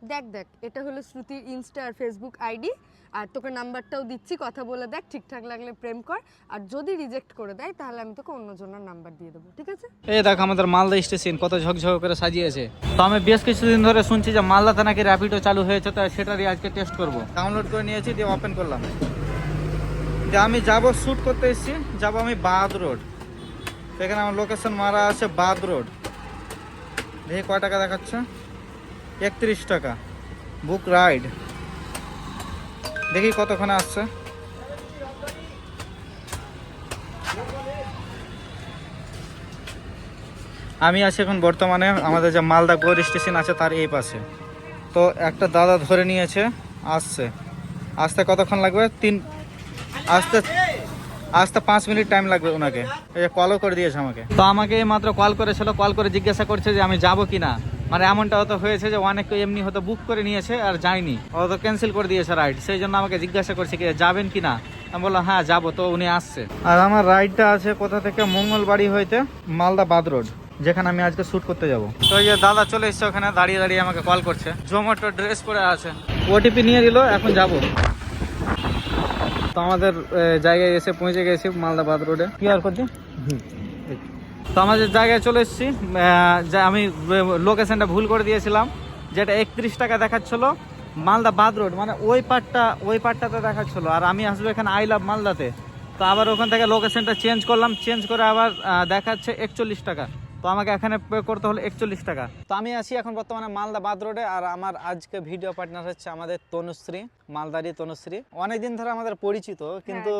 দেখ দেখ, এটা হলো শ্রুতির ইনস্টা আর ফেসবুক আইডি। আর তোকে নাম্বারটাও দিচ্ছি, কথা বলে দেখ, ঠিকঠাক লাগলে প্রেম কর। আর যদি রিজেক্ট করে দেয় তাহলে আমি তোকে অন্যজনের নাম্বার দিয়ে দেবো, ঠিক আছে? এই দেখ আমাদের মালদা স্টেশন কত ঝকঝক করে সাজিয়েছে। তো আমি বেশ কিছুদিন ধরে শুনছি যে মালদাতে নাকি র্যাপিডো চালু হয়েছে, তাই সেটারই আজকে টেস্ট করব। ডাউনলোড করে নিয়েছি, দিয়ে ওপেন করলাম। যে আমি যাব শ্যুট করতে এসেছি, যাব আমি বাদ রোড। সেখানে আমার লোকেশন মারা আছে বাদ রোড। দেখি কয় টাকা দেখাচ্ছে, 31 টাকা বুক রাইড। দেখি কতক্ষণে আসছে। আমি আছি এখন বর্তমানে আমাদের যে মালদা গোর স্টেশন আছে তার এই পাশে। তো একটা দাদা ধরে নিয়েছে, আসছে। আসতে কতক্ষণ লাগবে? আসতে 5 মিনিট টাইম লাগবে ওনাকে। এই যে কলও করে দিয়েছে আমাকে। তো আমাকে মাত্র কল করেছিল, কল করে জিজ্ঞাসা করছে যে আমি যাব কি না। মানে এমনটা হয়তো হয়েছে যে অনেকে এমনি হয়তো বুক করে নিয়েছে আর যায়নি, হয়তো ক্যান্সেল করে দিয়েছে রাইড। সেই জন্য আমাকে জিজ্ঞাসা করছে কি যাবেন কি না। আমি বললাম হ্যাঁ যাবো। তো উনি আসছে। আর আমার রাইডটা আছে কোথা থেকে? মঙ্গলবাড়ি হইতে মালদা বাদ রোড, যেখানে আমি আজকে শ্যুট করতে যাব। তো এই যে দাদা চলে এসছে, ওখানে দাঁড়িয়ে দাঁড়িয়ে আমাকে কল করছে। জোম্যাটো ড্রেস পরে আছে, ওটিপি নিয়ে দিল, এখন যাব। তো আমাদের জায়গায় এসে পৌঁছে গেছি মালদা বাদ রোডে। কিউআর কোড দিন। তো আমাদের জায়গায় চলে এসেছি। আমি লোকেশনটা ভুল করে দিয়েছিলাম, যেটা 31 টাকা দেখাচ্ছিল মালদা বাদ রোড, মানে ওই পার্টটাতে দেখাচ্ছিল। আর আমি আসবো এখানে আই লাভ মালদাতে। তো আবার ওখান থেকে লোকেশনটা চেঞ্জ করলাম, চেঞ্জ করে আবার দেখাচ্ছে 41 টাকা। তো আমাকে এখানে পে করতে হলো 41 টাকা। তো আমি আছি এখন বর্তমানে মালদা বাদ রোডে। আর আমার আজকে ভিডিও পার্টনার হচ্ছে আমাদের তনুশ্রী, মালদারি তনুশ্রী। অনেকদিন ধরে আমাদের পরিচিত, কিন্তু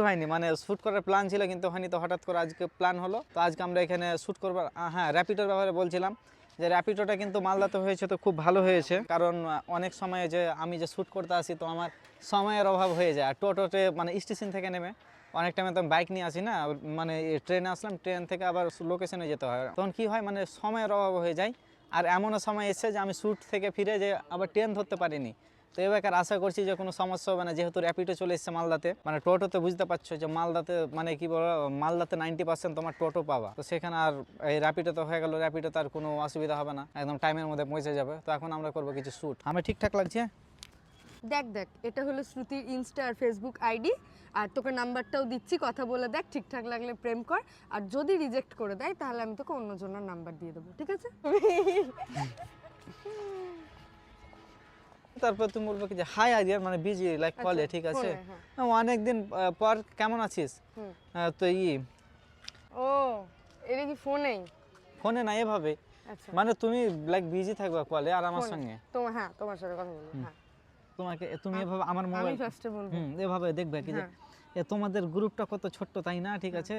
হয়নি, মানে শ্যুট করার প্ল্যান ছিল কিন্তু হয়নি। তো হঠাৎ করে আজকে প্ল্যান হলো। তো আজকে আমরা এখানে শ্যুট করবার। হ্যাঁ, র্যাপিডোর ব্যাপারে বলছিলাম যে র্যাপিডোটা কিন্তু মালদাতে হয়েছে, তো খুব ভালো হয়েছে। কারণ অনেক সময় যে আমি যে শ্যুট করতে আসি, তো আমার সময়ের অভাব হয়ে যায়। আর টোটোতে মানে স্টেশন থেকে নেমে অনেক টাইমে তো বাইক নিয়ে আসি না, মানে ট্রেনে আসলাম, ট্রেন থেকে আবার লোকেশনে যেতে হয়। তখন কি হয়, মানে সময়ের অভাব হয়ে যায়। আর এমনও সময় এসছে যে আমি শ্যুট থেকে ফিরে যে আবার ট্রেন ধরতে পারিনি। তো এবার আশা করছি যে কোনো সমস্যা হবে না, যেহেতু র্যাপিডো চলে এসছে মালদাতে। মানে টোটোতে বুঝতে পারছো যে মালদাতে মানে কি বলো, মালদাতে 90% তোমার টোটো পাবা। তো সেখানে আর এই র্যাপিডোতে হয়ে গেল, র্যাপিডোতে আর কোনো অসুবিধা হবে না, একদম টাইমের মধ্যে পৌঁছে যাবে। তো এখন আমরা করবো কিছু শ্যুট। আমি ঠিকঠাক লাগছে? দেখ দেখ, এটা হলো শ্রুতির ইনস্টা আর ফেসবুক আইডি। আর তোকে নাম্বারটাও দিচ্ছি, কথা বলে দেখ, ঠিকঠাক লাগলে প্রেম কর। আর যদি রিজেক্ট করে দেয় তাহলে আমি তোকে অন্যজনের নাম্বার দিয়ে দেবো, ঠিক আছে? তারপর তুমি বলবে কি যে হাই আইডিয়ার, মানে বিজি লাইক কলে, ঠিক আছে? অনেকদিন পর কেমন আছিস? তো ও, এটা কি ফোনেই? ফোনে না, এভাবে। আচ্ছা, মানে তুমি লাইক বিজি থাকবা কলে আর আমার সঙ্গে। হ্যাঁ, তোমার সাথে কথা বলবো। হ্যাঁ, তুমি এভাবে আমার মোবাইল আমি ফার্স্টে বলবো। এভাবে দেখবে কি যে তোমাদের গ্রুপটা কত ছোট্ট, তাই না? ঠিক আছে,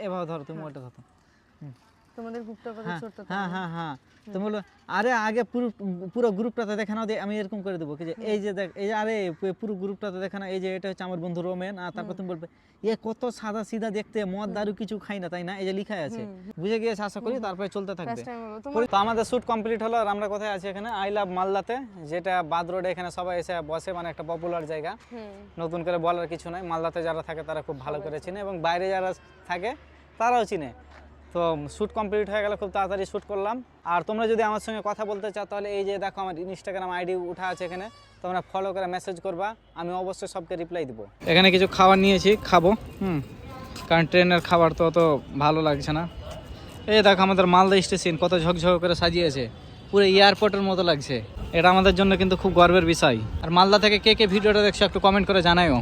এভাবে ধরো, তুমি ওটা ধরো। তোমাদের গ্রুপটা কত ছোট। হ্যাঁ হ্যাঁ হ্যাঁ, তুমি বলো আরে আগে পুরো গ্রুপটাতে দেখানো, আমি এরকম করে দেবো কি যে এই যে দেখ, এই যে আরে পুরো গ্রুপটাতে দেখানো, এই যে এটা হচ্ছে আমার বন্ধু রোমেন। আর তারপর তুমি বলবে কত সাদা সিধা দেখতে, মদ দারু কিছু খাই না, তাই না? এই যে লেখা আছে, বুঝে গিয়েছে আশা করি। তারপরে চলতে থাকবে। তো আমাদের শ্যুট কমপ্লিট হলো। আর আমরা কোথায় আছি? এখানে আই লাভ মালদাতে, যেটা বাদ রোডে। এখানে সবাই এসে বসে, মানে একটা পপুলার জায়গা। নতুন করে বলার কিছু নাই, মালদাতে যারা থাকে তারা খুব ভালো করে চিনে, এবং বাইরে যারা থাকে তারাও চিনে। তো শ্যুট কমপ্লিট হয়ে গেল, খুব তাড়াতাড়ি শ্যুট করলাম। আর তোমরা যদি আমার সঙ্গে কথা বলতে চাও, তাহলে এই যে দেখো আমার ইনস্টাগ্রাম আইডি উঠা আছে, এখানে তোমরা ফলো করে মেসেজ করবা, আমি অবশ্যই সবকে রিপ্লাই দিব। এখানে কিছু খাবার নিয়েছি, খাবো। কারণ ট্রেনের খাবার তো অত ভালো লাগছে না। এই দেখো আমাদের মালদা স্টেশন কত ঝকঝক করে সাজিয়েছে, পুরো এয়ারপোর্টের মতো লাগছে। এটা আমাদের জন্য কিন্তু খুব গর্বের বিষয়। আর মালদা থেকে কে কে ভিডিওটা দেখছো একটু কমেন্ট করে জানাও।